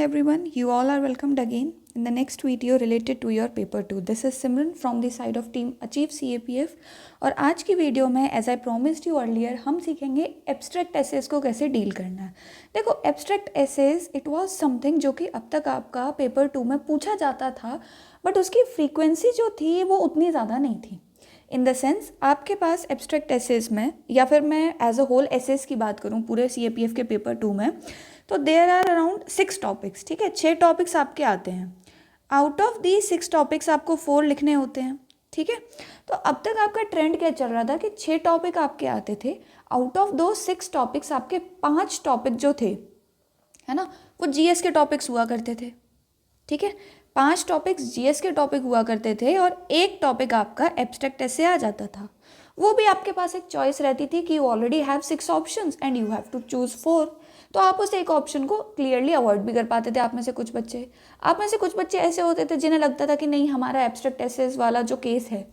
everyone, you all are welcomed again in the next video related to your paper 2. This is Simran from the side of team Achieve CAPF और आज की video में as I promised you earlier हम सीखेंगे abstract essays को कैसे deal करना है। देखो abstract essays it was something जो कि अब तक आपका पेपर 2 में पूछा जाता था, बट उसकी फ्रीक्वेंसी जो थी वो उतनी ज़्यादा नहीं थी। इन द सेंस आपके पास एब्स्ट्रैक्ट एसेज में, या फिर मैं एज अ होल एसेज की बात करूँ पूरे CAPF के पेपर 2 में, तो देयर आर अराउंड 6 टॉपिक्स। ठीक है, 6 टॉपिक्स आपके आते हैं। आउट ऑफ दी 6 टॉपिक्स आपको 4 लिखने होते हैं। ठीक है, तो अब तक आपका ट्रेंड क्या चल रहा था कि 6 टॉपिक आपके आते थे। आउट ऑफ दो 6 टॉपिक्स आपके 5 टॉपिक जो थे, है ना, वो GS के टॉपिक्स हुआ करते थे। ठीक है, 5 टॉपिक्स GS के टॉपिक हुआ करते थे और एक टॉपिक आपका एब्स्ट्रैक्ट ऐसे आ जाता था। वो भी आपके पास एक चॉइस रहती थी कि you already have 6 options and you have to choose 4। तो आप उस एक ऑप्शन को क्लियरली अवॉइड भी कर पाते थे। आप में से कुछ बच्चे ऐसे होते थे जिन्हें लगता था कि नहीं, हमारा एब्स्ट्रैक्ट एसेज वाला जो केस है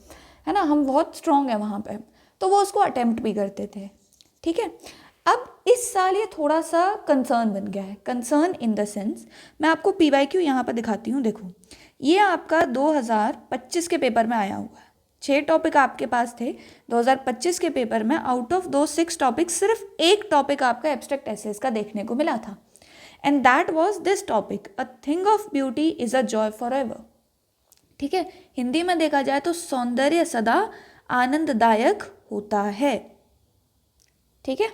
ना, हम बहुत स्ट्रॉन्ग है वहाँ पे, तो वो उसको अटेम्प्ट भी करते थे। ठीक है, अब इस साल ये थोड़ा सा कंसर्न बन गया है। कंसर्न इन द सेंस, मैं आपको PYQ यहाँ पर दिखाती हूँ। देखो, ये आपका 2025 के पेपर में आया हुआ है। 6 टॉपिक आपके पास थे 2025 के पेपर में। आउट ऑफ दो 6 टॉपिक सिर्फ एक टॉपिक आपका एब्स्ट्रैक्ट एसेज का देखने को मिला था, and that was this topic, a thing of beauty is a joy for ever. ठीक है, हिंदी में देखा जाए तो सौंदर्य सदा आनंददायक होता है। ठीक है,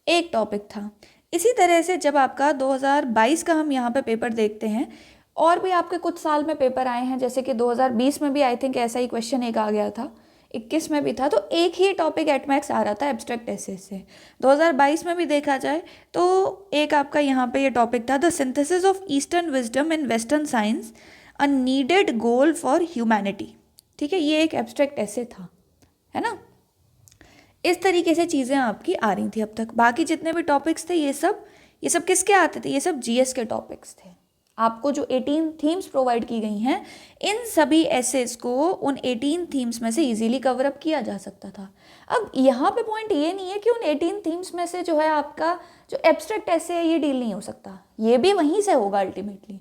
एक टॉपिक था। इसी तरह से जब आपका 2022 का हम यहाँ पे पेपर देखते हैं, और भी आपके कुछ साल में पेपर आए हैं, जैसे कि 2020 में भी आई थिंक ऐसा ही क्वेश्चन एक आ गया था, 21 में भी था, तो एक ही टॉपिक एट मैक्स आ रहा था एब्स्ट्रैक्ट एसेज से। 2022 में भी देखा जाए तो एक आपका यहाँ पे ये टॉपिक था, the synthesis of eastern wisdom in western science, a needed goal for humanity. ठीक है, ये एक एब्स्ट्रैक्ट एसे था, है ना। इस तरीके से चीज़ें आपकी आ रही थी अब तक। बाकी जितने भी टॉपिक्स थे ये सब किसके आते थे? ये सब GS के टॉपिक्स थे। आपको जो 18 थीम्स प्रोवाइड की गई हैं, इन सभी एसेज को उन 18 थीम्स में से इजीली कवर अप किया जा सकता था। अब यहाँ पे पॉइंट ये नहीं है कि उन 18 थीम्स में से जो है आपका जो एब्स्ट्रैक्ट ऐसे है ये डील नहीं हो सकता, ये भी वहीं से होगा अल्टीमेटली,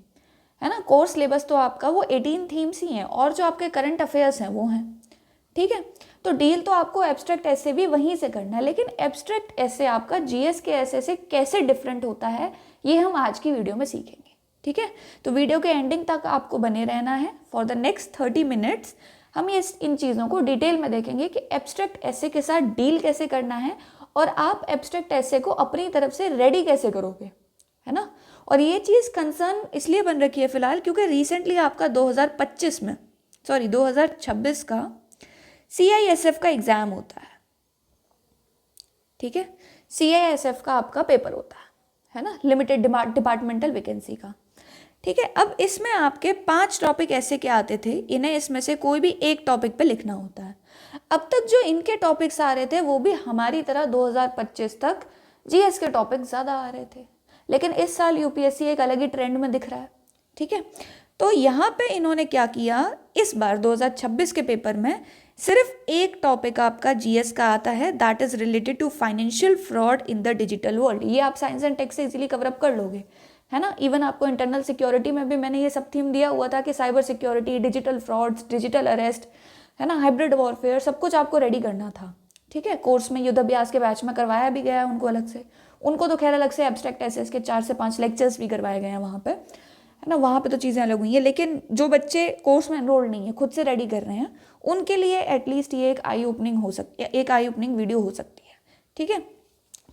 है ना। कोर्स सिलेबस तो आपका वो 18 थीम्स ही हैं और जो आपके करंट अफेयर्स हैं वो हैं। ठीक है, तो डील तो आपको एब्स्ट्रैक्ट ऐसे भी वहीं से करना है, लेकिन एब्स्ट्रैक्ट ऐसे आपका GS के ऐसे से कैसे डिफरेंट होता है ये हम आज की वीडियो में सीखेंगे। ठीक है, तो वीडियो के एंडिंग तक आपको बने रहना है। फॉर द नेक्स्ट 30 मिनट्स हम इन चीज़ों को डिटेल में देखेंगे कि एब्स्ट्रैक्ट ऐसे के साथ डील कैसे करना है और आप एब्स्ट्रैक्ट ऐसे को अपनी तरफ से रेडी कैसे करोगे, है ना। और ये चीज़ कंसर्न इसलिए बन रखी है फिलहाल क्योंकि रिसेंटली आपका 2026 का CISF का एग्ज़ाम होता है। ठीक है, CISF का आपका पेपर होता है ना, लिमिटेड डिपार्टमेंटल वैकेंसी का। ठीक है, अब इसमें आपके 5 टॉपिक ऐसे क्या आते थे, इन्हें इसमें से कोई भी एक टॉपिक पे लिखना होता है। अब तक जो इनके टॉपिक्स आ रहे थे वो भी हमारी तरह 2025 तक GS के टॉपिक ज़्यादा आ रहे थे, लेकिन इस साल UPSC एक अलग ही ट्रेंड में दिख रहा है। ठीक है, तो यहाँ पे इन्होंने क्या किया, इस बार 2026 के पेपर में सिर्फ एक टॉपिक आपका GS का आता है, that is related to financial fraud in the digital world. ये आप साइंस एंड टेक से इजीली कवर अप कर लोगे, है ना। इवन आपको इंटरनल सिक्योरिटी में भी मैंने ये सब थीम दिया हुआ था कि cyber security, digital frauds, digital arrest, है ना, हाइब्रिड वॉरफेयर, सब कुछ आपको रेडी करना था। ठीक है, कोर्स में युद्धाभ्यास के बैच में करवाया भी गया उनको अलग से। उनको तो खैर अलग से एब्स्ट्रैक्ट एसेज के 4 से 5 लेक्चर्स भी करवाए गए हैं वहाँ पर, है ना। वहाँ पे तो चीज़ें अलग हुई हैं, लेकिन जो बच्चे कोर्स में एनरोल्ड नहीं है, खुद से रेडी कर रहे हैं, उनके लिए एटलीस्ट ये एक आई ओपनिंग वीडियो हो सकती है। ठीक है,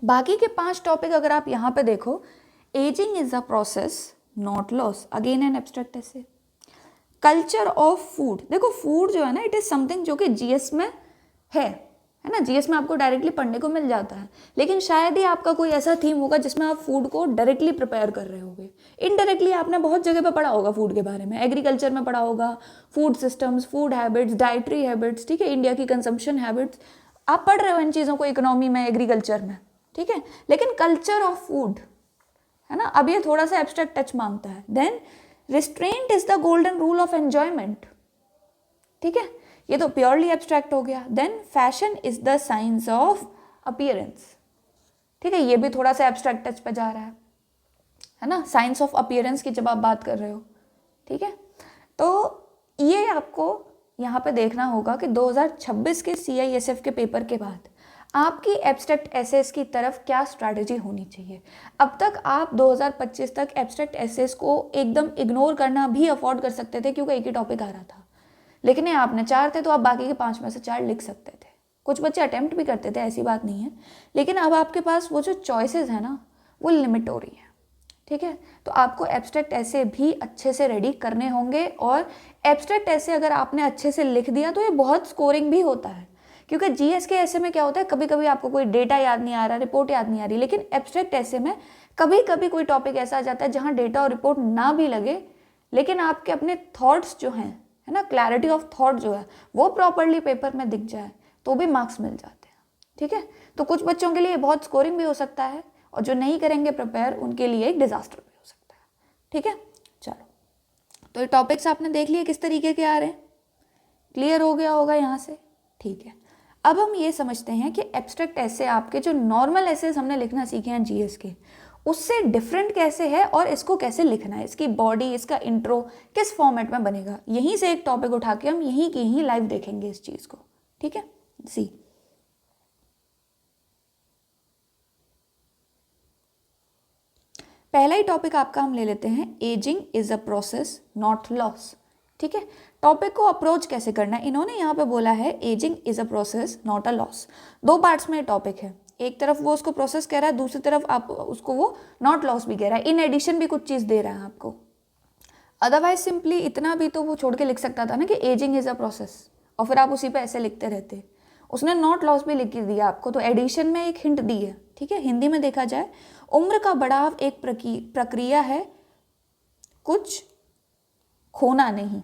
बाकी के 5 टॉपिक अगर आप यहाँ पे देखो, ageing is a process not loss, again an abstract ऐसे। कल्चर ऑफ फूड, देखो फूड जो है ना, इट इज़ समथिंग जो कि GS में है ना। GS में आपको डायरेक्टली पढ़ने को मिल जाता है, लेकिन शायद ही आपका कोई ऐसा थीम होगा जिसमें आप फूड को डायरेक्टली प्रिपेयर कर रहे होगे। इनडायरेक्टली आपने बहुत जगह पे पढ़ा होगा फूड के बारे में, एग्रीकल्चर में पढ़ा होगा, food systems, food habits, dietary habits, ठीक है, इंडिया की कंजम्पशन हैबिट्स, आप पढ़ रहे हो इन चीज़ों को इकोनॉमी में, एग्रीकल्चर में। ठीक है, लेकिन कल्चर ऑफ फूड, है ना, अब ये थोड़ा सा एब्स्ट्रैक्ट टच मांगता है। Then restraint is the golden rule of enjoyment. ठीक है, ये तो प्योरली एब्स्ट्रैक्ट हो गया। Then fashion is the science of appearance. ठीक है, ये भी थोड़ा सा एब्स्ट्रैक्ट टच पे जा रहा है। है ना, साइंस ऑफ अपीयरेंस की जब आप बात कर रहे हो, ठीक है। तो ये आपको यहाँ पे देखना होगा कि 2026 के CISF के पेपर के बाद आपकी एब्स्ट्रैक्ट एसेस की तरफ क्या स्ट्रैटेजी होनी चाहिए। अब तक आप 2025 तक एब्स्ट्रैक्ट एसेस को एकदम इग्नोर करना भी अफोर्ड कर सकते थे क्योंकि एक ही टॉपिक आ रहा था, लेकिन ये आपने 4 थे तो आप बाकी के 5 में से 4 लिख सकते थे। कुछ बच्चे अटेम्प्ट भी करते थे, ऐसी बात नहीं है, लेकिन अब आपके पास वो जो चॉइसेस है ना वो लिमिट हो रही है, ठीक है। तो आपको एब्स्ट्रैक्ट ऐसे भी अच्छे से रेडी करने होंगे, और एब्स्ट्रैक्ट ऐसे अगर आपने अच्छे से लिख दिया तो ये बहुत स्कोरिंग भी होता है, क्योंकि GS के ऐसे में क्या होता है, कभी कभी आपको कोई डेटा याद नहीं आ रहा, रिपोर्ट याद नहीं आ रही, लेकिन एब्स्ट्रैक्ट ऐसे में कभी कभी कोई टॉपिक ऐसा आ जाता है जहाँ डेटा और रिपोर्ट ना भी लगे, लेकिन आपके अपने थॉट्स जो हैं, है ना, क्लैरिटी ऑफ थॉट जो है वो प्रॉपरली पेपर में दिख जाए तो भी मार्क्स मिल जाते हैं, ठीक है। तो कुछ बच्चों के लिए बहुत स्कोरिंग भी हो सकता है, और जो नहीं करेंगे प्रिपेयर उनके लिए एक डिजास्टर भी हो सकता है, ठीक है। चलो, तो ये टॉपिक्स आपने देख लिए किस तरीके के आ रहे हैं, क्लियर हो गया होगा यहाँ से, ठीक है। अब हम ये समझते हैं कि एब्स्ट्रैक्ट ऐसे आपके जो नॉर्मल ऐसे हमने लिखना सीखे हैं GS के, उससे डिफरेंट कैसे है और इसको कैसे लिखना है, इसकी बॉडी, इसका इंट्रो किस फॉर्मेट में बनेगा। यहीं से एक टॉपिक उठा के हम यहीं की यहीं लाइव देखेंगे इस चीज को, ठीक है। सी पहला ही टॉपिक आपका हम ले लेते हैं, ageing is a process not loss, ठीक है। टॉपिक को अप्रोच कैसे करना है, इन्होंने यहाँ पे बोला है ageing is a process not a loss. 2 parts में टॉपिक है, एक तरफ वो उसको प्रोसेस कह रहा है, दूसरी तरफ आप उसको वो नॉट लॉस भी कह रहा है, इन एडिशन भी कुछ चीज़ दे रहा है आपको। अदरवाइज सिंपली इतना भी तो वो छोड़ के लिख सकता था ना कि एजिंग इज अ प्रोसेस, और फिर आप उसी पे ऐसे लिखते रहते। उसने नॉट लॉस भी लिख दिया आपको, तो एडिशन में एक हिंट दी है, ठीक है। हिंदी में देखा जाए, उम्र का बढ़ाव एक प्रक्रिया है, कुछ खोना नहीं,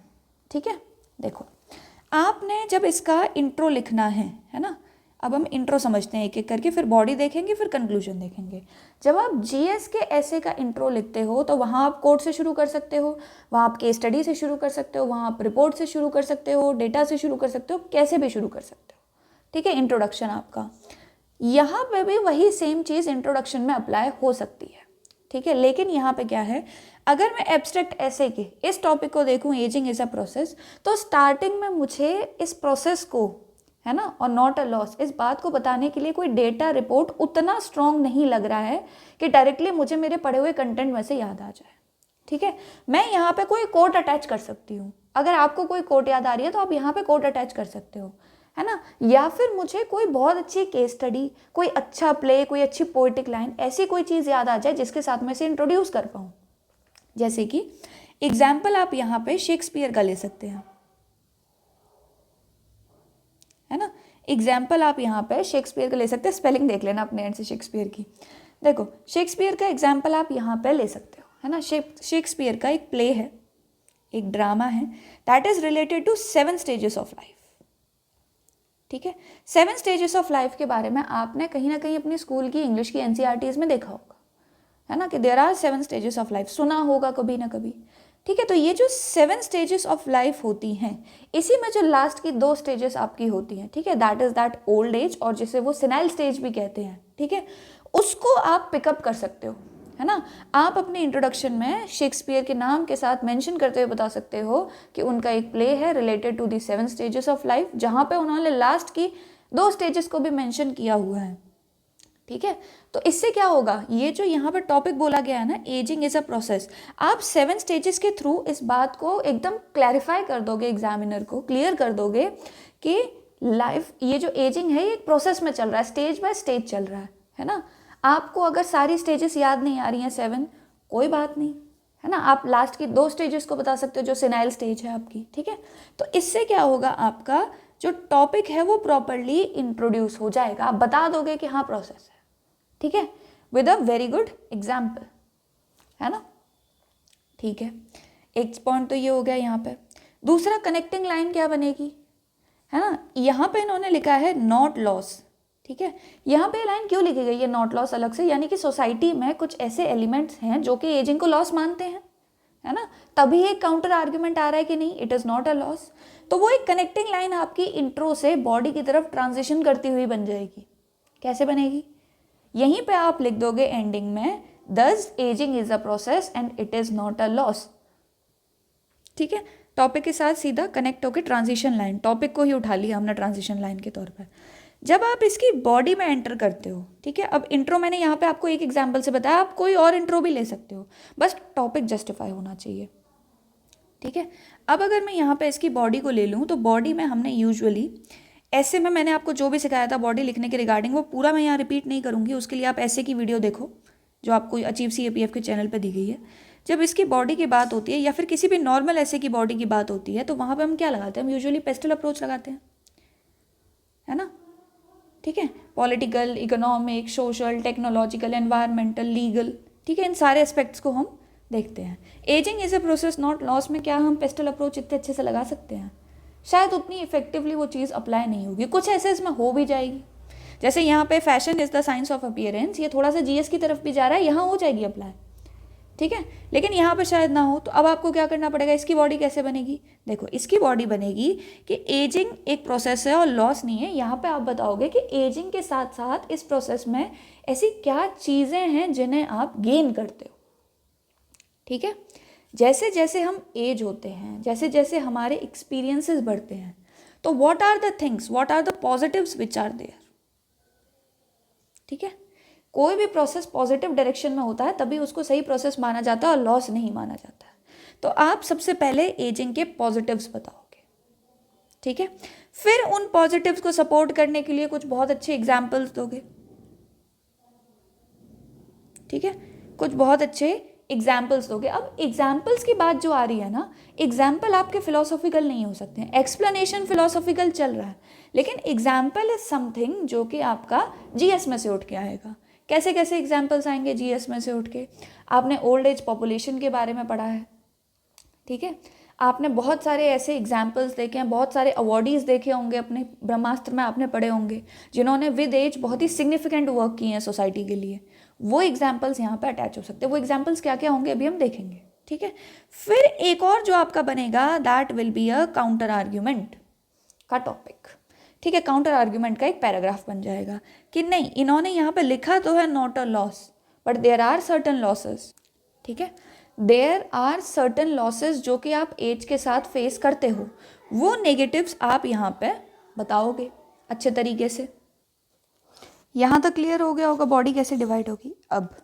ठीक है। देखो, आपने जब इसका इंट्रो लिखना है ना, अब हम इंट्रो समझते हैं एक एक करके, फिर बॉडी देखेंगे, फिर कंक्लूजन देखेंगे। जब आप GS के ऐसे का इंट्रो लिखते हो तो वहाँ आप कोड से शुरू कर सकते हो, वहाँ आप केस स्टडी से शुरू कर सकते हो, वहाँ आप रिपोर्ट से शुरू कर सकते हो, डेटा से शुरू कर सकते हो, कैसे भी शुरू कर सकते हो, ठीक है। इंट्रोडक्शन आपका यहाँ पे भी वही सेम चीज़ इंट्रोडक्शन में अप्लाई हो सकती है, ठीक है। लेकिन यहाँ पे क्या है, अगर मैं एब्स्ट्रैक्ट ऐसे के इस टॉपिक को देखूँ, एजिंग इज अ प्रोसेस, तो स्टार्टिंग में मुझे इस प्रोसेस को, है ना, और नॉट अ लॉस, इस बात को बताने के लिए कोई डेटा रिपोर्ट उतना स्ट्रॉन्ग नहीं लग रहा है कि डायरेक्टली मुझे मेरे पढ़े हुए कंटेंट में से याद आ जाए, ठीक है। मैं यहाँ पे कोई कोट अटैच कर सकती हूँ, अगर आपको कोई कोट याद आ रही है तो आप यहाँ पे कोट अटैच कर सकते हो, है ना। या फिर मुझे कोई बहुत अच्छी केस स्टडी, कोई अच्छा प्ले, कोई अच्छी पोएटिक लाइन, ऐसी कोई चीज़ याद आ जाए जिसके साथ मैं इसे इंट्रोड्यूस कर पाऊँ। जैसे कि एग्जाम्पल आप यहाँ पे शेक्सपियर का ले सकते हैं, है ना। एग्जाम्पल आप यहाँ पे शेक्सपियर का ले सकते हैं, स्पेलिंग देख लेना अपने एंड से शेक्सपियर की। देखो, शेक्सपियर का एग्जाम्पल आप यहाँ पे ले सकते हो, है ना। शेक्सपियर का एक प्ले है, एक ड्रामा है, that is related to 7 stages of life, ठीक है। 7 स्टेजेस ऑफ लाइफ के बारे में आपने कहीं ना कहीं अपनी स्कूल की इंग्लिश की NCERTs में देखा होगा, है ना, कि there are 7 stages of life, सुना होगा कभी ना कभी, ठीक है। तो ये जो 7 स्टेजेस ऑफ लाइफ होती हैं, इसी में जो लास्ट की 2 स्टेजेस आपकी होती हैं, ठीक है, that is that old age, और जिसे वो सेनाइल स्टेज भी कहते हैं, ठीक है, उसको आप पिकअप कर सकते हो, है ना। आप अपने इंट्रोडक्शन में शेक्सपियर के नाम के साथ मेंशन करते हुए बता सकते हो कि उनका एक प्ले है related to the 7 stages of life, जहाँ पे उन्होंने लास्ट की 2 स्टेजेस को भी मेंशन किया हुआ है, ठीक है। तो इससे क्या होगा, ये जो यहाँ पर टॉपिक बोला गया है ना, एजिंग इज अ प्रोसेस, आप 7 स्टेजेस के थ्रू इस बात को एकदम क्लैरिफाई कर दोगे, एग्जामिनर को क्लियर कर दोगे कि लाइफ, ये जो एजिंग है, ये एक प्रोसेस में चल रहा है, स्टेज बाय स्टेज चल रहा है ना। आपको अगर सारी स्टेजेस याद नहीं आ रही हैं 7, कोई बात नहीं, है ना, आप लास्ट की 2 स्टेजेस को बता सकते हो जो सेनाइल स्टेज है आपकी, ठीक है। तो इससे क्या होगा, आपका जो टॉपिक है वो प्रॉपरली इंट्रोड्यूस हो जाएगा, आप बता दोगे कि हाँ प्रोसेस है, ठीक है, with a very good example, है ना, ठीक है। एक पॉइंट तो ये हो गया यहाँ पे। दूसरा, कनेक्टिंग लाइन क्या बनेगी, है ना। यहाँ पे इन्होंने लिखा है नॉट लॉस, ठीक है। यहाँ पे लाइन क्यों लिखी गई है नॉट लॉस अलग से, यानी कि सोसाइटी में कुछ ऐसे एलिमेंट्स हैं जो कि एजिंग को लॉस मानते हैं, है ना, तभी एक काउंटर आर्ग्यूमेंट आ रहा है कि नहीं, it is not a loss. तो वो एक कनेक्टिंग लाइन आपकी इंट्रो से बॉडी की तरफ ट्रांजिशन करती हुई बन जाएगी। कैसे बनेगी, यहीं पे आप लिख दोगे एंडिंग में दस ageing is a process and it is not a loss. ठीक है, टॉपिक के साथ सीधा कनेक्ट होकर ट्रांजिशन लाइन, टॉपिक को ही उठा लिया हमने ट्रांजिशन लाइन के तौर पर। जब आप इसकी बॉडी में एंटर करते हो, ठीक है, अब इंट्रो मैंने यहाँ पे आपको एक एग्जांपल से बताया, आप कोई और इंट्रो भी ले सकते हो, बस टॉपिक जस्टिफाई होना चाहिए। ठीक है, अब अगर मैं यहाँ पे इसकी बॉडी को ले लूँ तो बॉडी में हमने यूजुअली ऐसे में मैंने आपको जो भी सिखाया था बॉडी लिखने के रिगार्डिंग वो पूरा मैं यहाँ रिपीट नहीं करूँगी, उसके लिए आप ऐसे की वीडियो देखो जो आपको अचीव CAPF के चैनल पर दी गई है। जब इसकी बॉडी की बात होती है या फिर किसी भी नॉर्मल ऐसे की बॉडी की बात होती है तो वहाँ पर हम क्या लगाते हैं, हम यूजुअली पेस्टल अप्रोच लगाते हैं, है ना। ठीक है, political, economic, social, technological, environmental, legal, ठीक है, इन सारे एस्पेक्ट्स को हम देखते हैं। Ageing is a process not loss में क्या हम पेस्टल अप्रोच इतने अच्छे से लगा सकते हैं? शायद उतनी इफेक्टिवली वो चीज़ अप्लाई नहीं होगी, कुछ ऐसे इसमें हो भी जाएगी। जैसे यहाँ पे fashion is the science of appearance, ये थोड़ा सा GS की तरफ भी जा रहा है, यहाँ हो जाएगी अप्लाई, ठीक है, लेकिन यहाँ पर शायद ना हो। तो अब आपको क्या करना पड़ेगा, इसकी बॉडी कैसे बनेगी? देखो इसकी बॉडी बनेगी कि एजिंग एक प्रोसेस है और लॉस नहीं है। यहाँ पे आप बताओगे कि एजिंग के साथ साथ इस प्रोसेस में ऐसी क्या चीज़ें हैं जिन्हें आप गेन करते हो। ठीक है, जैसे जैसे हम एज होते हैं, जैसे जैसे हमारे एक्सपीरियंसेस बढ़ते हैं, तो what are the things, what are the positives which are there. ठीक है, कोई भी प्रोसेस पॉजिटिव डायरेक्शन में होता है तभी उसको सही प्रोसेस माना जाता है और लॉस नहीं माना जाता है। तो आप सबसे पहले एजिंग के पॉजिटिव्स बताओगे, ठीक है, फिर उन पॉजिटिव्स को सपोर्ट करने के लिए कुछ बहुत अच्छे एग्जाम्पल्स दोगे। ठीक है, कुछ बहुत अच्छे एग्जाम्पल्स दोगे। अब एग्जाम्पल्स की बात जो आ रही है ना, एग्जाम्पल आपके फिलोसॉफिकल नहीं हो सकते हैं, एक्सप्लेनेशन फिलोसॉफिकल चल रहा है, लेकिन एग्जाम्पल इज समथिंग जो कि आपका GS में से उठ के आएगा। कैसे कैसे एग्जाम्पल्स आएंगे GS में से उठ के? आपने ओल्ड एज पॉपुलेशन के बारे में पढ़ा है, ठीक है, आपने बहुत सारे ऐसे एग्जाम्पल्स देखे हैं, बहुत सारे अवॉर्डीज़ देखे होंगे, अपने ब्रह्मास्त्र में आपने पढ़े होंगे जिन्होंने विद एज बहुत ही सिग्निफिकेंट वर्क किए हैं सोसाइटी के लिए। वो एग्जाम्पल्स यहाँ पे अटैच हो सकते हैं। वो एग्जाम्पल्स क्या क्या होंगे अभी हम देखेंगे, ठीक है। फिर एक और जो आपका बनेगा that will be a counter argument का टॉपिक, ठीक है। काउंटर आर्ग्यूमेंट का एक पैराग्राफ बन जाएगा कि नहीं, इन्होंने यहाँ पे लिखा तो है not a loss but there are certain losses, ठीक है, देयर आर सर्टन लॉसेस जो कि आप एज के साथ फेस करते हो, वो नेगेटिव्स आप यहाँ पे बताओगे अच्छे तरीके से। यहाँ तक क्लियर हो गया होगा बॉडी कैसे डिवाइड होगी। अब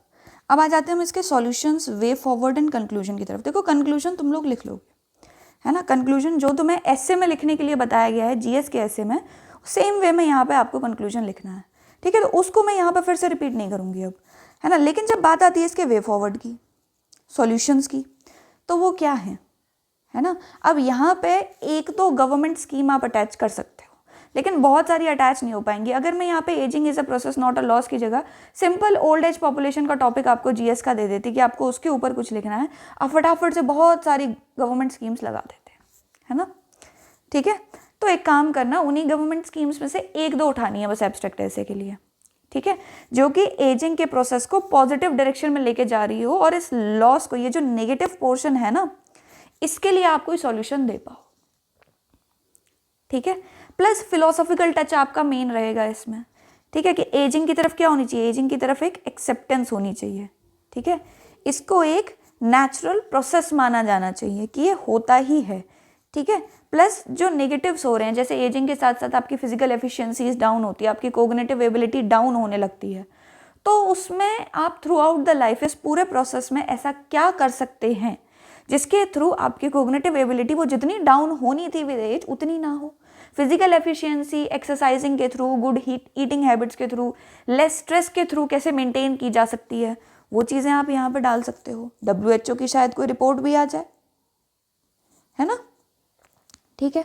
आ जाते हैं हम इसके solutions, way forward and conclusion की तरफ। देखो कंक्लूजन तुम लोग लिख लोगे, है ना। कंक्लूजन जो तुम्हें एसे में लिखने के लिए बताया गया है GS के एसे में, सेम वे में यहाँ पे आपको कंक्लूजन लिखना है, ठीक है। तो उसको मैं यहाँ पे फिर से रिपीट नहीं करूँगी अब, है ना। लेकिन जब बात आती है इसके वे फॉरवर्ड की, सॉल्यूशंस की, तो वो क्या है ना। अब यहाँ पे एक तो गवर्नमेंट स्कीम आप अटैच कर सकते हो, लेकिन बहुत सारी अटैच नहीं हो पाएंगी। अगर मैं यहाँ पे ageing is a process not a loss की जगह सिंपल ओल्ड एज पॉपुलेशन का टॉपिक आपको GS का दे देती कि आपको उसके ऊपर कुछ लिखना है, आप फटाफट से बहुत सारी गवर्नमेंट स्कीम्स लगा देते हैं, है ना, ठीक है। तो एक काम करना, उन्हीं गवर्नमेंट स्कीम्स में से एक दो उठानी है बस एब्स्ट्रैक्ट ऐसे के लिए, ठीक है, जो कि एजिंग के प्रोसेस को पॉजिटिव डायरेक्शन में लेके जा रही हो और इस लॉस को, ये जो नेगेटिव पोर्शन है ना, इसके लिए आप कोई सॉल्यूशन दे पाओ, ठीक है। प्लस फिलोसॉफिकल टच आपका मेन रहेगा इसमें, ठीक है, कि एजिंग की तरफ क्या होनी चाहिए, एजिंग की तरफ एक एक्सेप्टेंस होनी चाहिए, ठीक है। इसको एक नेचुरल प्रोसेस माना जाना चाहिए कि ये होता ही है, ठीक है। प्लस जो नेगेटिव्स हो रहे हैं, जैसे एजिंग के साथ साथ आपकी फिजिकल एफिशिएंसीज डाउन होती है, आपकी कोग्निटिव एबिलिटी डाउन होने लगती है, तो उसमें आप थ्रू आउट द लाइफ इस पूरे प्रोसेस में ऐसा क्या कर सकते हैं जिसके थ्रू आपकी कोग्निटिव एबिलिटी वो जितनी डाउन होनी थी विद एज उतनी ना हो। फिजिकल एफिशिएंसी एक्सरसाइजिंग के थ्रू, गुड ईटिंग हैबिट्स के थ्रू, लेस स्ट्रेस के थ्रू कैसे मेंटेन की जा सकती है, वो चीज़ें आप यहाँ पे डाल सकते हो। WHO की शायद कोई रिपोर्ट भी आ जाए, है ना, ठीक है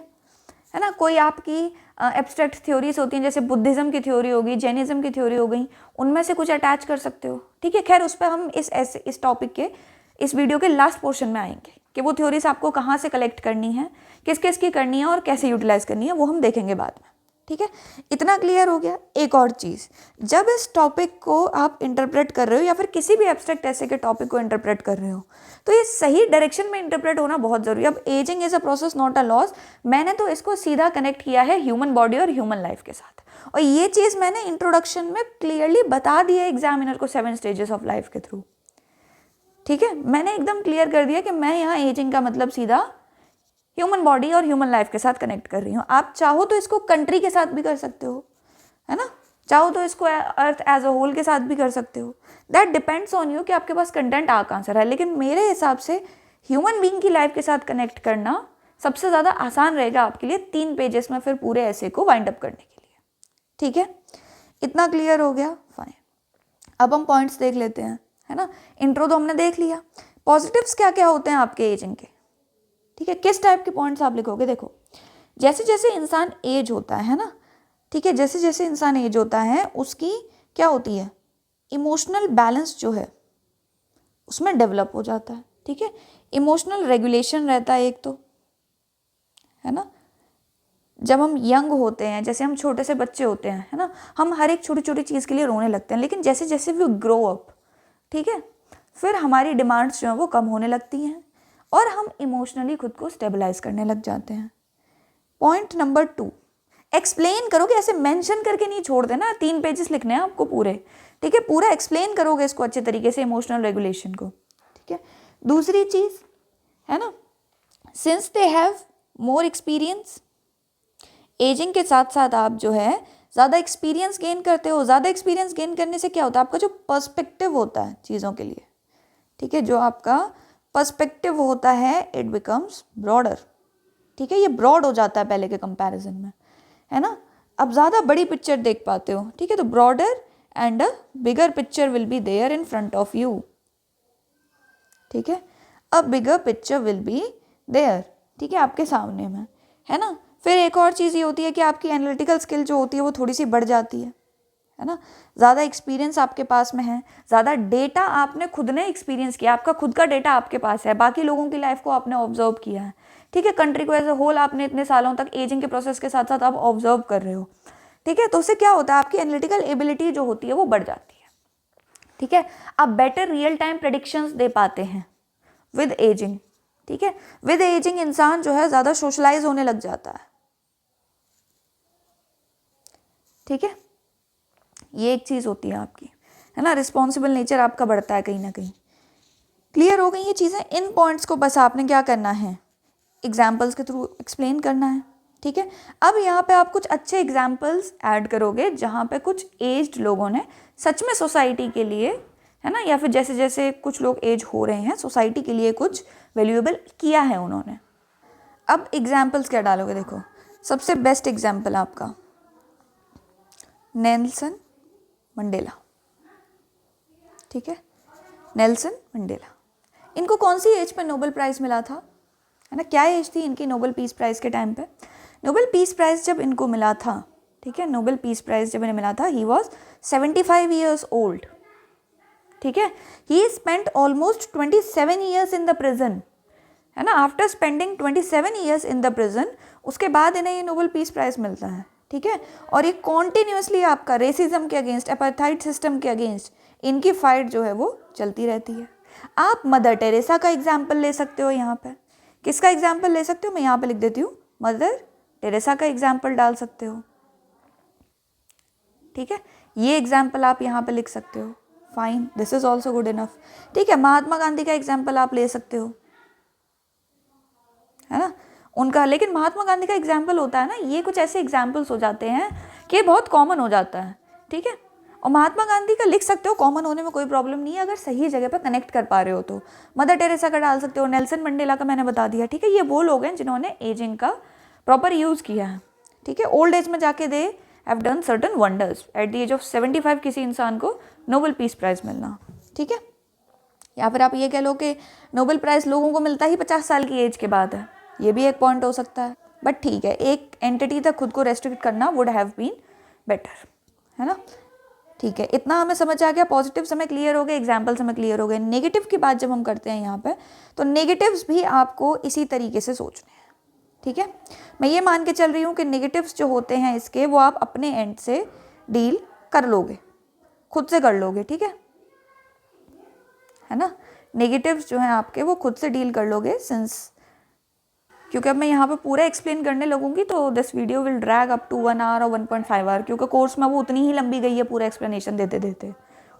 ना। कोई आपकी एब्स्ट्रैक्ट थ्योरीज होती हैं, जैसे बुद्धिज़्म की थ्योरी होगी, जैनिज़्म की थ्योरी हो गई, उनमें से कुछ अटैच कर सकते हो, ठीक है। खैर उस पर हम इस टॉपिक के इस वीडियो के लास्ट पोर्शन में आएंगे कि वो थ्योरीज आपको कहाँ से कलेक्ट करनी है, किस किस की करनी है और कैसे यूटिलाइज करनी है, वो हम देखेंगे बाद में, ठीक है। इतना क्लियर हो गया। एक और चीज़, जब इस टॉपिक को आप इंटरप्रेट कर रहे हो या फिर किसी भी एब्स्ट्रैक्ट ऐसे के टॉपिक को इंटरप्रेट कर रहे हो, तो ये सही डायरेक्शन में इंटरप्रेट होना बहुत ज़रूरी है। अब ageing is a process not a loss, मैंने तो इसको सीधा कनेक्ट किया है ह्यूमन बॉडी और ह्यूमन लाइफ के साथ, और ये चीज़ मैंने इंट्रोडक्शन में क्लियरली बता दी है एग्जामिनर को 7 स्टेजेस ऑफ लाइफ के थ्रू, ठीक है, मैंने एकदम क्लियर कर दिया कि मैं यहाँ एजिंग का मतलब सीधा ह्यूमन बॉडी और ह्यूमन लाइफ के साथ कनेक्ट कर रही हूँ। आप चाहो तो इसको कंट्री के साथ भी कर सकते हो, है ना, चाहो तो इसको अर्थ एज अ होल के साथ भी कर सकते हो। दैट डिपेंड्स ऑन यू कि आपके पास कंटेंट आ कहाँ से रहा है। लेकिन मेरे हिसाब से ह्यूमन बीइंग की लाइफ के साथ कनेक्ट करना सबसे ज़्यादा आसान रहेगा आपके लिए 3 पेजेस में फिर पूरे ऐसे को वाइंड अप करने के लिए। ठीक है, इतना क्लियर हो गया, फाइन। अब हम पॉइंट्स देख लेते हैं, है ना। इंट्रो तो हमने देख लिया। पॉजिटिव्स क्या क्या होते हैं आपके एजिंग के, ठीक है, किस टाइप के पॉइंट्स आप लिखोगे। देखो, जैसे जैसे इंसान एज होता है ना, ठीक है, जैसे जैसे इंसान एज होता है उसकी क्या होती है, इमोशनल बैलेंस जो है उसमें डेवलप हो जाता है। ठीक है, इमोशनल रेगुलेशन रहता है एक तो, है ना। जब हम यंग होते हैं, जैसे हम छोटे से बच्चे होते हैं, है ना, हम हर एक छोटी छोटी चीज़ के लिए रोने लगते हैं। लेकिन जैसे जैसे वी ग्रो अप, ठीक है, फिर हमारी डिमांड्स जो हैं वो कम होने लगती हैं और हम इमोशनली खुद को स्टेबलाइज करने लग जाते हैं। पॉइंट नंबर 2, एक्सप्लेन करोगे, ऐसे मेंशन करके नहीं छोड़ देना। 3 पेजेस लिखने हैं आपको पूरे, ठीक है, पूरा एक्सप्लेन करोगे इसको अच्छे तरीके से, इमोशनल रेगुलेशन को। ठीक है, दूसरी चीज़ है ना, since they have more experience, ageing के साथ साथ आप जो है ज़्यादा एक्सपीरियंस गेन करते हो। ज़्यादा एक्सपीरियंस गेन करने से क्या होता है, आपका जो पर्सपेक्टिव होता है चीज़ों के लिए, ठीक है, जो आपका पर्सपेक्टिव होता है इट बिकम्स ब्रॉडर। ठीक है, ये ब्रॉड हो जाता है पहले के कंपैरिजन में, है ना। अब ज़्यादा बड़ी पिक्चर देख पाते हो, ठीक है, तो broader and a bigger picture will be there in front of you. ठीक है, a bigger picture will be there, ठीक है, आपके सामने में, है ना। फिर एक और चीज़ ये होती है कि आपकी एनालिटिकल स्किल जो होती है वो थोड़ी सी बढ़ जाती है ना। ज़्यादा एक्सपीरियंस आपके पास में है, ज़्यादा डेटा आपने खुद ने एक्सपीरियंस किया, आपका खुद का डेटा आपके पास है, बाकी लोगों की लाइफ को आपने ऑब्जर्व किया है। ठीक है, कंट्री को एज अ होल आपने इतने सालों तक एजिंग के प्रोसेस के साथ साथ आप ऑब्जर्व कर रहे हो। ठीक है, तो उससे क्या होता है, आपकी एनालिटिकल एबिलिटी जो होती है वो बढ़ जाती है। ठीक है, आप बेटर रियल टाइम प्रेडिक्शंस दे पाते हैं विद एजिंग। ठीक है, विद एजिंग इंसान जो है ज़्यादा सोशलाइज होने लग जाता है। ठीक है, ये एक चीज़ होती है आपकी, है ना, रिस्पॉन्सिबल नेचर आपका बढ़ता है कहीं ना कहीं। क्लियर हो गई ये चीज़ें। इन पॉइंट्स को बस आपने क्या करना है, एग्जाम्पल्स के थ्रू एक्सप्लेन करना है। ठीक है, अब यहाँ पे आप कुछ अच्छे एग्जाम्पल्स ऐड करोगे जहाँ पे कुछ एज्ड लोगों ने सच में सोसाइटी के लिए, है ना, या फिर जैसे जैसे कुछ लोग एज हो रहे हैं सोसाइटी के लिए कुछ वैल्यूएबल किया है उन्होंने। अब एग्जाम्पल्स क्या डालोगे, देखो सबसे बेस्ट एग्जाम्पल आपका नेल्सन मंडेला। ठीक है, नेल्सन मंडेला, इनको कौन सी एज पे नोबेल प्राइज़ मिला था, है ना, क्या एज थी इनकी नोबेल पीस प्राइज़ के टाइम पे। नोबेल पीस प्राइज़ जब इनको मिला था, ठीक है, नोबेल पीस प्राइज़ जब इन्हें मिला था, ही वॉज 75 ईयर्स ओल्ड। ठीक है, ही spent almost 27 years in the prison, है ना। After spending 27 years in the prison, उसके बाद इन्हें ये नोबेल पीस प्राइज़ मिलता है। ठीक है, और ये कॉन्टिन्यूसली आपका रेसिज्म के अगेंस्ट, अपार्थाइड सिस्टम के अगेंस्ट इनकी फाइट जो है वो चलती रहती है। आप मदर टेरेसा का एग्जाम्पल ले सकते हो यहाँ पे। किसका एग्जाम्पल ले सकते हो, मैं यहाँ पे लिख देती हूँ, मदर टेरेसा का एग्जाम्पल डाल सकते हो। ठीक है, ये एग्जाम्पल आप यहाँ पे लिख सकते हो, fine, this is also good enough. ठीक है, महात्मा गांधी का एग्जाम्पल आप ले सकते हो, है ना, उनका। लेकिन महात्मा गांधी का एग्जाम्पल होता है ना, ये कुछ ऐसे एग्जाम्पल्स हो जाते हैं कि बहुत कॉमन हो जाता है। ठीक है, और महात्मा गांधी का लिख सकते हो, कॉमन होने में कोई प्रॉब्लम नहीं है अगर सही जगह पर कनेक्ट कर पा रहे हो तो। मदर टेरेसा का डाल सकते हो, नेल्सन मंडेला का मैंने बता दिया। ठीक है, ये वो लोग हैं जिन्होंने एजिंग का प्रॉपर यूज़ किया है। ठीक है, ओल्ड एज में जाके they have done certain wonders. At the age of 75 किसी इंसान को नोबेल पीस प्राइज़ मिलना। ठीक है, या फिर आप ये कह लो कि नोबेल प्राइज़ लोगों को मिलता ही 50 साल की एज के बाद है, ये भी एक पॉइंट हो सकता है। बट ठीक है, एक एंटिटी तक खुद को रेस्ट्रिक्ट करना वुड हैव बीन बेटर, है ना। ठीक है, इतना हमें समझ आ गया। पॉजिटिव्स हमें क्लियर हो गए, एग्जाम्पल्स हमें क्लियर हो गए। नेगेटिव की बात जब हम करते हैं यहाँ पे, तो नेगेटिव्स भी आपको इसी तरीके से सोचने हैं। ठीक है, मैं ये मान के चल रही हूँ कि नेगेटिव्स जो होते हैं इसके, वो आप अपने एंड से डील कर लोगे, खुद से कर लोगे। ठीक है ना, नेगेटिव्स जो हैं आपके वो खुद से डील कर लोगे। सिंस क्योंकि अब मैं यहाँ पे पूरा एक्सप्लेन करने लगूंगी तो this video will drag up to 1 hour और 1.5 आवर, क्योंकि कोर्स में वो उतनी ही लंबी गई है पूरा एक्सप्लेनेशन देते देते,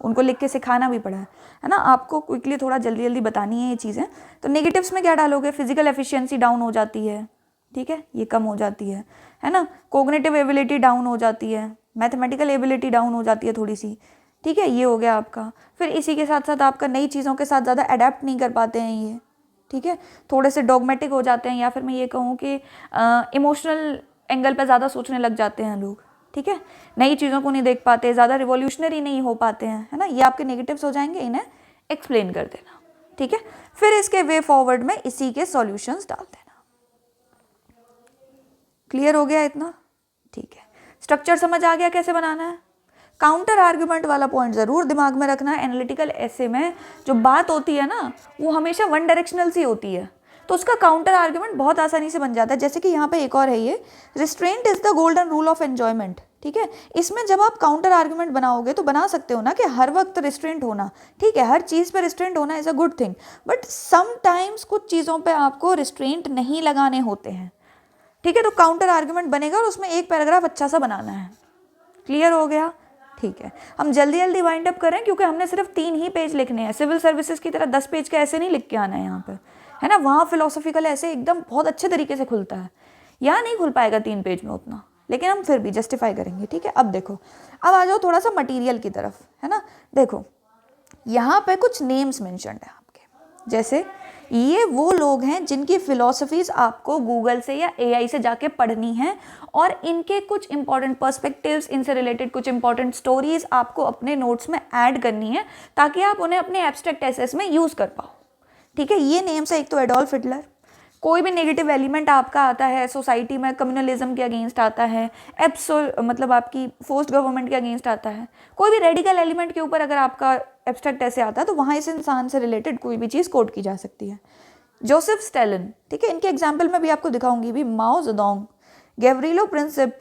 उनको लिख के सिखाना भी पड़ा है ना। आपको क्विकली थोड़ा जल्दी जल्दी बतानी है ये चीज़ें। तो नेगेटिव्स में क्या डालोगे, फिजिकल एफिशिएंसी डाउन हो जाती है, ठीक है, ये कम हो जाती है ना। कोग्निटिव एबिलिटी डाउन हो जाती है, मैथमेटिकल एबिलिटी डाउन हो जाती है थोड़ी सी, ठीक है, ये हो गया आपका। फिर इसी के साथ साथ आपका नई चीज़ों के साथ ज़्यादा अडेप्ट नहीं कर पाते हैं ये, ठीक है, थोड़े से डॉगमेटिक हो जाते हैं, या फिर मैं ये कहूँ कि इमोशनल एंगल पे ज़्यादा सोचने लग जाते हैं लोग, ठीक है, नई चीज़ों को नहीं देख पाते, ज़्यादा रिवॉल्यूशनरी नहीं हो पाते हैं, है ना। ये आपके नेगेटिव्स हो जाएंगे, इन्हें एक्सप्लेन कर देना, ठीक है। फिर इसके वे फॉरवर्ड में इसी के सॉल्यूशंस डाल देना। क्लियर हो गया इतना, ठीक है। स्ट्रक्चर समझ आ गया कैसे बनाना है। काउंटर आर्ग्यूमेंट वाला पॉइंट ज़रूर दिमाग में रखना है। एनालिटिकल एसे में जो बात होती है ना, वो हमेशा वन डायरेक्शनल सी होती है, तो उसका काउंटर आर्ग्यूमेंट बहुत आसानी से बन जाता है। जैसे कि यहाँ पे एक और है, ये restraint is the golden rule of enjoyment, ठीक है। इसमें जब आप काउंटर आर्ग्यूमेंट बनाओगे तो बना सकते हो ना कि हर वक्त रिस्ट्रेंट होना, ठीक है, हर चीज़ पे रिस्ट्रेंट होना is a good thing, but sometimes कुछ चीज़ों पे आपको रिस्ट्रेंट नहीं लगाने होते हैं, ठीक है। तो काउंटर आर्ग्यूमेंट बनेगा और उसमें एक पैराग्राफ अच्छा सा बनाना है। क्लियर हो गया, ठीक है। हम जल्दी जल्दी वाइंड अप करें क्योंकि हमने सिर्फ 3 ही पेज लिखने हैं। सिविल सर्विसेज की तरह 10 पेज का ऐसे नहीं लिख के आना है यहाँ पे, है ना। वहाँ फिलोसॉफिकल ऐसे एकदम बहुत अच्छे तरीके से खुलता है, यहाँ नहीं खुल पाएगा 3 पेज में उतना, लेकिन हम फिर भी जस्टिफाई करेंगे, ठीक है। अब देखो, अब आ जाओ थोड़ा सा मटीरियल की तरफ, है ना। देखो यहाँ पे कुछ नेम्स मेंशन्ड है आपके, जैसे ये वो लोग हैं जिनकी फिलॉसफीज आपको गूगल से या एआई से जाके पढ़नी है, और इनके कुछ इंपॉर्टेंट पर्सपेक्टिव्स, इनसे रिलेटेड कुछ इंपॉर्टेंट स्टोरीज आपको अपने नोट्स में ऐड करनी है ताकि आप उन्हें अपने एब्स्ट्रैक्ट एसेस में यूज़ कर पाओ, ठीक है। ये नेम्स है, एक तो एडोल्फ हिटलर। कोई भी नेगेटिव एलिमेंट आपका आता है सोसाइटी में, कम्युनलिज्म के अगेंस्ट आता है, मतलब आपकी फोर्स्ड गवर्नमेंट के अगेंस्ट आता है, कोई भी रेडिकल एलिमेंट के ऊपर अगर आपका एब्स्ट्रैक्ट ऐसे आता है तो वहाँ इस इंसान से रिलेटेड कोई भी चीज़ कोट की जा सकती है। जोसेफ स्टैलिन, ठीक है, इनके एग्जाम्पल में भी आपको दिखाऊंगी भी, Mao Zedong, Gavrilo Princip,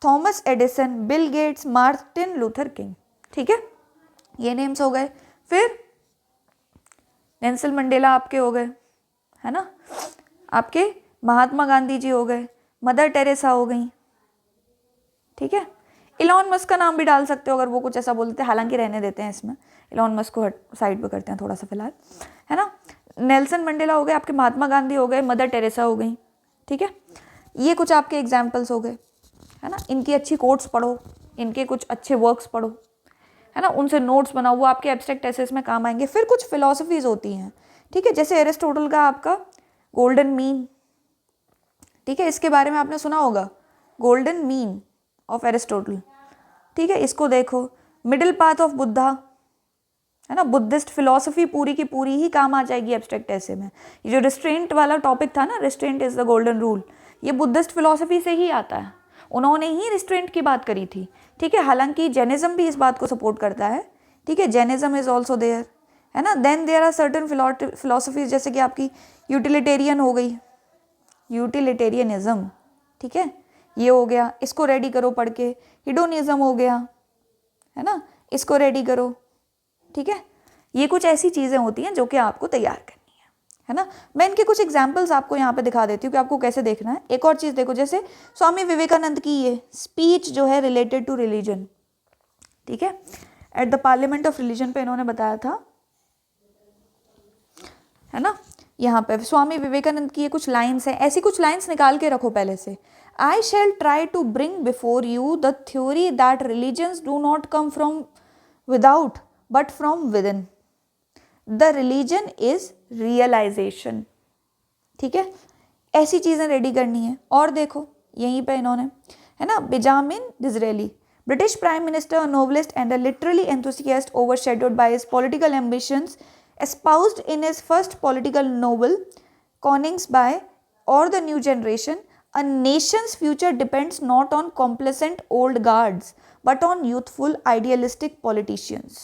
Thomas Edison, Bill Gates, Martin Luther King, ठीक है, ये नेम्स हो गए। फिर नेल्सन मंडेला आपके हो गए, है ना, आपके महात्मा गांधी जी हो गए, मदर टेरेसा हो गई, ठीक है। इलॉन मस्क का नाम भी डाल सकते हो अगर वो कुछ ऐसा बोलते हैं, हालांकि रहने देते हैं इसमें, इलॉन मस्क को साइड पे करते हैं थोड़ा सा फिलहाल, है ना। नेल्सन मंडेला हो गए आपके, महात्मा गांधी हो गए, मदर टेरेसा हो गई, ठीक है। ये कुछ आपके एग्जाम्पल्स हो गए, है ना। इनकी अच्छी कोट्स पढ़ो, इनके कुछ अच्छे वर्क्स पढ़ो, है ना, उनसे नोट्स बनाओ, वो आपके एब्स्ट्रैक्ट एसेस में काम आएंगे। फिर कुछ फिलॉसफीज होती हैं, ठीक है, जैसे एरिस्टोटल का आपका गोल्डन मीन, ठीक है, इसके बारे में आपने सुना होगा, गोल्डन मीन ऑफ एरिस्टोटल, ठीक है, इसको देखो। मिडिल पाथ ऑफ बुद्धा, है ना, बुद्धिस्ट फिलॉसफी पूरी की पूरी ही काम आ जाएगी एब्स्ट्रैक्ट ऐसे में। ये जो रिस्ट्रेंट वाला टॉपिक था ना, restraint is the golden rule, ये बुद्धिस्ट फिलॉसफी से ही आता है, उन्होंने ही रिस्ट्रेंट की बात करी थी, ठीक है। हालांकि जैनिज्म भी इस बात को सपोर्ट करता है, ठीक है, जैनिज्म इज ऑल्सो देयर, है ना। Then there are certain philosophies जैसे कि आपकी यूटिलिटेरियन हो गई, यूटिलिटेरियनिज्म, ठीक है, ये हो गया, इसको रेडी करो पढ़ के। हिडोनिज्म हो गया, है ना, इसको रेडी करो, ठीक है। ये कुछ ऐसी चीज़ें होती हैं जो कि आपको तैयार करनी है ना। मैं इनके कुछ एग्जाम्पल्स आपको यहाँ पे दिखा देती हूँ कि आपको कैसे देखना है। एक और चीज़ देखो, जैसे स्वामी विवेकानंद की ये स्पीच जो है रिलेटेड टू रिलीजन, ठीक है, at the parliament of religion पे इन्होंने बताया था, है ना। यहाँ पे स्वामी विवेकानंद की ये कुछ लाइन्स हैं, ऐसी कुछ लाइन्स निकाल के रखो पहले से। I shall try to bring before you the theory that religions do not come from without but from within, the religion is realisation, ठीक है, ऐसी चीज़ें रेडी करनी है। और देखो यहीं पे इन्होंने, है ना, Benjamin Disraeli, British prime minister, novelist and a literary enthusiast overshadowed by his political ambitions, espoused in his first political novel, Connings by or the New Generation, a nation's future depends not on complacent old guards, but on youthful idealistic politicians.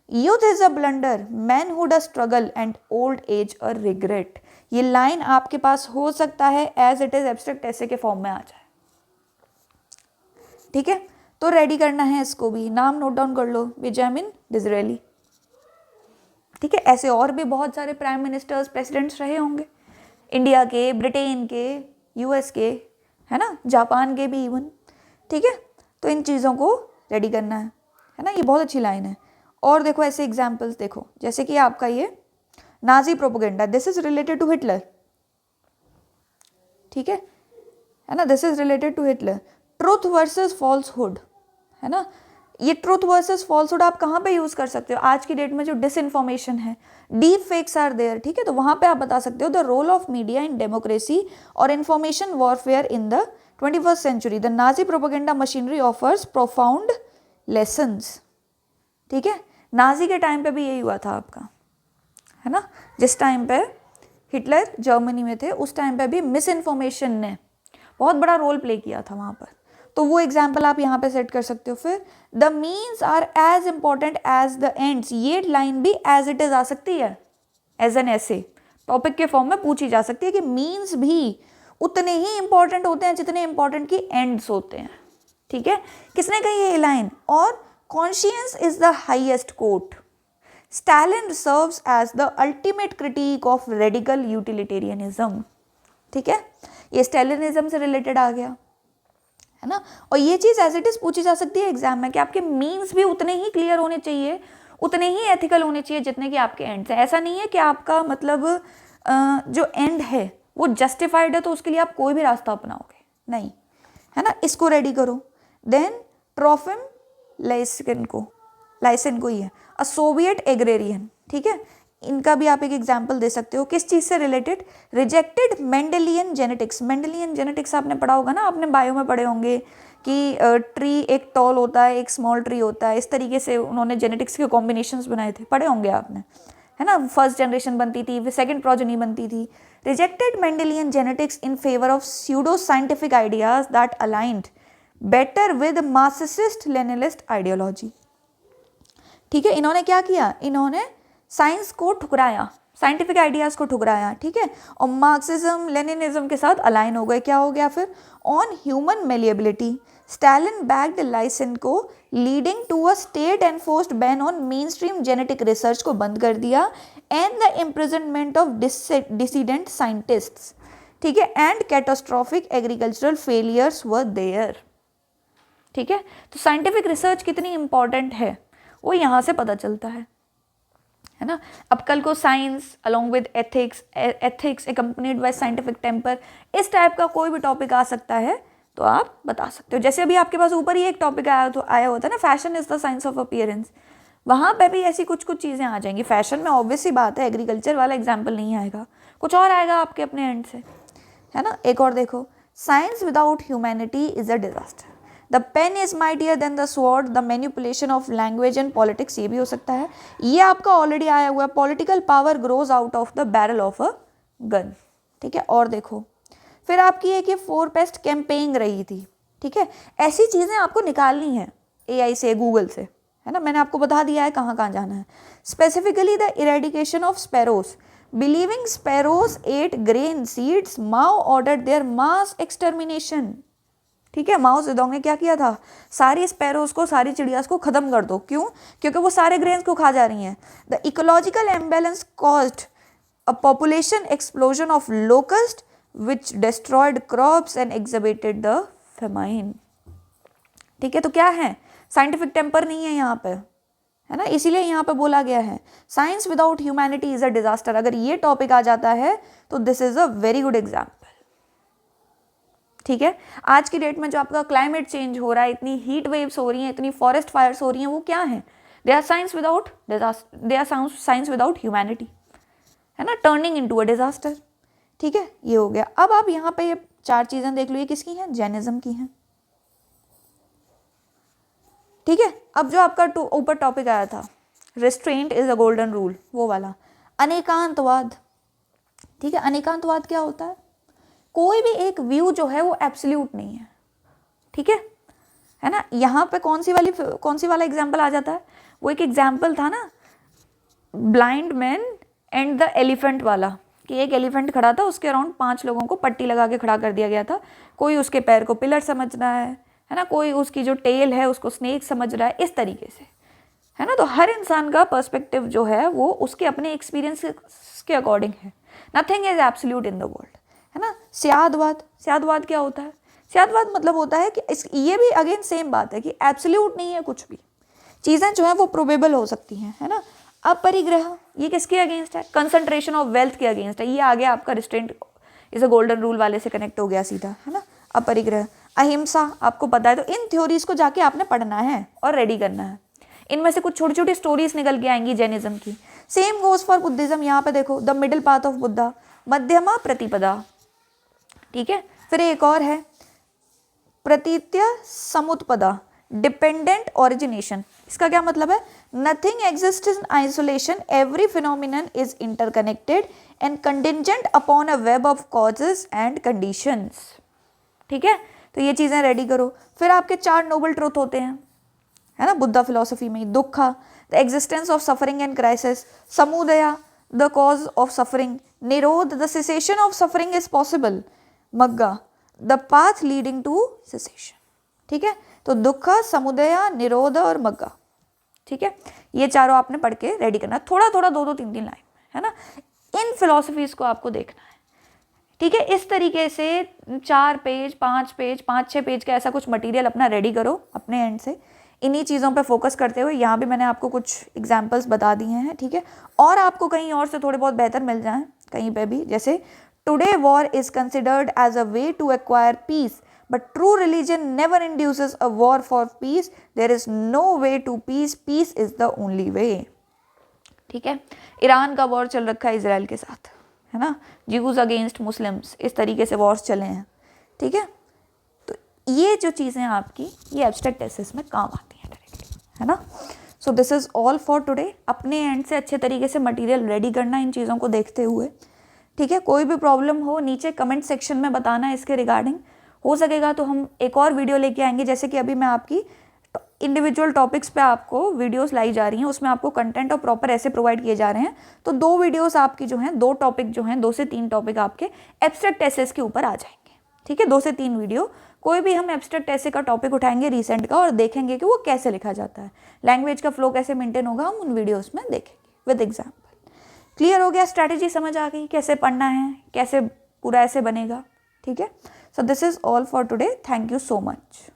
Youth is a blunder, manhood a struggle, and old age a regret. ये line आपके पास हो सकता है as it is abstract ऐसे के form में आ जाए, ठीक है। तो रेडी करना है इसको भी, नाम नोट डाउन कर लो, बेंजामिन डिज़रेली, ठीक है। ऐसे और भी बहुत सारे प्राइम मिनिस्टर्स, प्रेसिडेंट्स रहे होंगे, इंडिया के, ब्रिटेन के, यूएस के, है ना, जापान के भी इवन, ठीक है। तो इन चीज़ों को रेडी करना है ना, ये बहुत अच्छी लाइन है। और देखो ऐसे एग्जाम्पल्स देखो, जैसे कि आपका ये Nazi propaganda, this is related to Hitler, ठीक है ना, this is related to Hitler. Truth versus falsehood, है ना, ये ट्रूथ वर्सेस फॉल्सहुड आप कहाँ पे यूज कर सकते हो, आज की डेट में जो डिसइंफॉर्मेशन है, डीप फेक्स आर देयर, ठीक है, तो वहां पे आप बता सकते हो the role of media in democracy और information warfare in the 21st century, the Nazi propaganda machinery offers profound lessons, ठीक है। नाजी के टाइम पे भी यही हुआ था आपका, है ना, जिस टाइम पे हिटलर जर्मनी में थे उस टाइम पे भी मिस इन्फॉर्मेशन ने बहुत बड़ा रोल प्ले किया था वहाँ पर, तो वो एग्जाम्पल आप यहाँ पे सेट कर सकते हो। फिर the means are as important as the ends, ये लाइन भी एज इट इज आ सकती है, एज एन ऐसे टॉपिक के फॉर्म में पूछी जा सकती है कि मीन्स भी उतने ही इंपॉर्टेंट होते हैं जितने इंपॉर्टेंट की एंड्स होते हैं, ठीक है। किसने कही ये लाइन, और conscience is the highest court, Stalin serves as the ultimate critic of radical utilitarianism, ठीक है, ये स्टालिनिज्म से रिलेटेड आ गया, है ना। और ये चीज एज इट इज पूछी जा सकती है एग्जाम में कि आपके मीन्स भी उतने ही क्लियर होने चाहिए, उतने ही एथिकल होने चाहिए जितने कि आपके एंड्स हैं। ऐसा नहीं है कि आपका मतलब जो एंड है वो जस्टिफाइड है तो उसके लिए आप कोई भी रास्ता अपनाओगे, नहीं, है ना। इसको रेडी करो। देन ट्रोफिम लाइसेनको ही है, अ सोवियत एग्रेरियन, ठीक है, इनका भी आप एक एग्जाम्पल दे सकते हो। किस चीज़ से related, rejected Mendelian genetics, Mendelian genetics आपने पढ़ा होगा ना, आपने बायो में पढ़े होंगे कि ट्री एक टॉल होता है, एक स्मॉल ट्री होता है, इस तरीके से उन्होंने जेनेटिक्स के कॉम्बिनेशंस बनाए थे, पढ़े होंगे आपने, है ना। फर्स्ट जनरेशन बनती थी, फिर सेकंड प्रोजेनी बनती थी। Rejected Mendelian genetics in favour of pseudo scientific ideas that aligned better with Marxist Leninist ideology, ठीक है। इन्होंने क्या किया, इन्होंने साइंस को ठुकराया, साइंटिफिक आइडियाज को ठुकराया, ठीक है, और मार्क्सिज्म लेनिनिज्म के साथ अलाइन हो गए। क्या हो गया फिर, on human malleability Stalin backed Lysenko leading to a state enforced ban on mainstream genetic research को बंद कर दिया, and the imprisonment of dissident scientists, ठीक है, and catastrophic agricultural failures were there, ठीक है। तो साइंटिफिक रिसर्च कितनी इंपॉर्टेंट है वो यहाँ से पता चलता है ना। अब कल को science along with ethics accompanied by scientific temper, इस टाइप का कोई भी टॉपिक आ सकता है तो आप बता सकते हो। जैसे अभी आपके पास ऊपर ही एक टॉपिक आया होता है ना, fashion is the science of appearance, वहाँ पे भी ऐसी कुछ चीज़ें आ जाएंगी। फैशन में ऑब्वियस सी बात है एग्रीकल्चर वाला एग्जाम्पल नहीं आएगा, कुछ और आएगा आपके अपने एंड से, है ना। एक और देखो, science without humanity is a disaster, the pen is mightier than the sword, the manipulation of language and politics, ये भी हो सकता है। ये आपका ऑलरेडी आया हुआ है, political power grows out of the barrel of a gun, ठीक है। और देखो फिर आपकी एक ये 4 पेस्ट कैंपेन रही थी, ठीक है। ऐसी चीज़ें आपको निकालनी है AI से, गूगल से, है ना, मैंने आपको बता दिया है कहाँ कहाँ जाना है। Specifically the eradication of sparrows, believing sparrows ate grain seeds, Mao ordered their mass extermination, ठीक है। माओ जेडोंग ने क्या किया था, सारी स्पैरोज को, सारी चिड़ियाज को खत्म कर दो, क्यों, क्योंकि वो सारे ग्रेन्स को खा जा रही हैं। The ecological imbalance caused a population explosion of locust which destroyed crops and exhibited the famine, ठीक है। तो क्या है, साइंटिफिक टेम्पर नहीं है यहाँ पे, है ना, इसीलिए यहाँ पे बोला गया है science without humanity is a disaster. अगर ये टॉपिक आ जाता है तो this is a very good example, ठीक है। आज की डेट में जो आपका क्लाइमेट चेंज हो रहा है, इतनी हीट वेव्स हो रही हैं, इतनी फॉरेस्ट फायर्स हो रही हैं, वो क्या है, they are science without humanity, है ना, टर्निंग इनटू अ डिजास्टर, ठीक है। ये हो गया। अब आप यहाँ पे ये 4 चीजें देख लो, ये किसकी हैं, जैनिज्म की हैं, ठीक है। अब जो आपका ऊपर टॉपिक आया था, restraint is a golden rule, वो वाला अनेकांतवाद, ठीक है। अनेकांतवाद क्या होता है, कोई भी एक व्यू जो है वो एब्सोल्यूट नहीं है, ठीक है ना। यहाँ पे कौन सी वाला एग्जाम्पल आ जाता है, वो एक एग्जाम्पल था ना, blind man and the elephant वाला, कि एक एलिफेंट खड़ा था, उसके अराउंड 5 लोगों को पट्टी लगा के खड़ा कर दिया गया था। कोई उसके पैर को पिलर समझ रहा है ना, कोई उसकी जो टेल है उसको स्नेक समझ रहा है, इस तरीके से, है ना। तो हर इंसान का पर्सपेक्टिव जो है वो उसके अपने एक्सपीरियंस के अकॉर्डिंग है, nothing is absolute in the world, है ना। स्यादवाद क्या होता है, स्यादवाद मतलब होता है कि ये भी अगेन सेम बात है कि एब्सोल्यूट नहीं है कुछ भी, चीज़ें जो है वो प्रोबेबल हो सकती हैं, है ना। अपरिग्रह ये किसके अगेंस्ट है, कंसंट्रेशन ऑफ वेल्थ के अगेंस्ट है, ये आगे आपका रिस्ट्रेंट इसे गोल्डन रूल वाले से कनेक्ट हो गया सीधा, है ना। अपरिग्रह, अहिंसा आपको पता है, तो इन थ्योरीज को जाके आपने पढ़ना है और रेडी करना है। इनमें से कुछ छोटी छोटी स्टोरीज निकल के आएंगी जैनिज्म की। सेम गोज फॉर बुद्धिज्म, यहाँ पे देखो the middle path of Buddha, मध्यमा प्रतिपदा, ठीक है। फिर एक और है प्रतीत्य समुत्पदा, डिपेंडेंट ओरिजिनेशन। इसका क्या मतलब है, nothing exist in isolation, every phenomenon is interconnected and contingent upon a web of causes and conditions, ठीक है। तो ये चीज़ें रेडी करो। फिर आपके 4 नोबल ट्रूथ होते हैं, है ना, बुद्धा फिलोसफी में। Dukkha, the existence of suffering and crisis, samudaya, the cause of suffering, nirodha, the cessation of suffering is possible, magga, the path leading to cessation, ठीक है। तो दुखा, समुदया, निरोध और मग्गा, ठीक है। ये चारों आपने पढ़ के रेडी करना है, थोड़ा थोड़ा 2-2, 3-3 लाइन, है ना। इन फिलोसफीज को आपको देखना है, ठीक है। इस तरीके से 4 पेज 5 पेज 5-6 पेज का ऐसा कुछ मटेरियल अपना रेडी करो अपने एंड से, इन्हीं चीज़ों पे फोकस करते हुए। यहाँ भी मैंने आपको कुछ एग्जाम्पल्स बता दिए हैं, ठीक है। और आपको कहीं और से थोड़े बहुत बेहतर मिल जाएं कहीं पे भी, जैसे today war is considered as a way to acquire peace, but true religion never induces a war for peace, there is no way to peace, peace is the only way, ठीक है। ईरान का war चल रखा है Israel के साथ, है ना, ज्यूज अगेंस्ट मुस्लिम्स, इस तरीके से वॉर्स चले हैं, ठीक है। तो ये जो चीज़ें आपकी ये एब्स्ट्रैक्ट एसेस में काम आती हैं डायरेक्टली, है ना। So this is all for today. अपने एंड से अच्छे तरीके से मटेरियल रेडी करना इन चीज़ों को देखते हुए, ठीक है। कोई भी प्रॉब्लम हो नीचे कमेंट सेक्शन में बताना इसके रिगार्डिंग, हो सकेगा तो हम एक और वीडियो लेके आएंगे। जैसे कि अभी मैं आपकी इंडिविजुअल टॉपिक्स पे आपको वीडियोस लाई जा रही हैं, उसमें आपको कंटेंट और प्रॉपर ऐसे प्रोवाइड किए जा रहे हैं, तो 2 वीडियोस आपकी जो हैं, 2 टॉपिक जो हैं, 2 से 3 टॉपिक आपके एब्स्ट्रैक्ट एसेस के ऊपर आ जाएंगे, ठीक है। 2 से 3 वीडियो, कोई भी हम एब्स्ट्रैक्ट एसे का टॉपिक उठाएंगे रिसेंट का और देखेंगे कि वो कैसे लिखा जाता है, लैंग्वेज का फ्लो कैसे मेंटेन होगा, हम उन वीडियोज़ में देखेंगे विद एग्जाम्पल। क्लियर हो गया, स्ट्रैटेजी समझ आ गई कैसे पढ़ना है, कैसे पूरा ऐसे बनेगा, ठीक है। So this is all for today, thank you so much.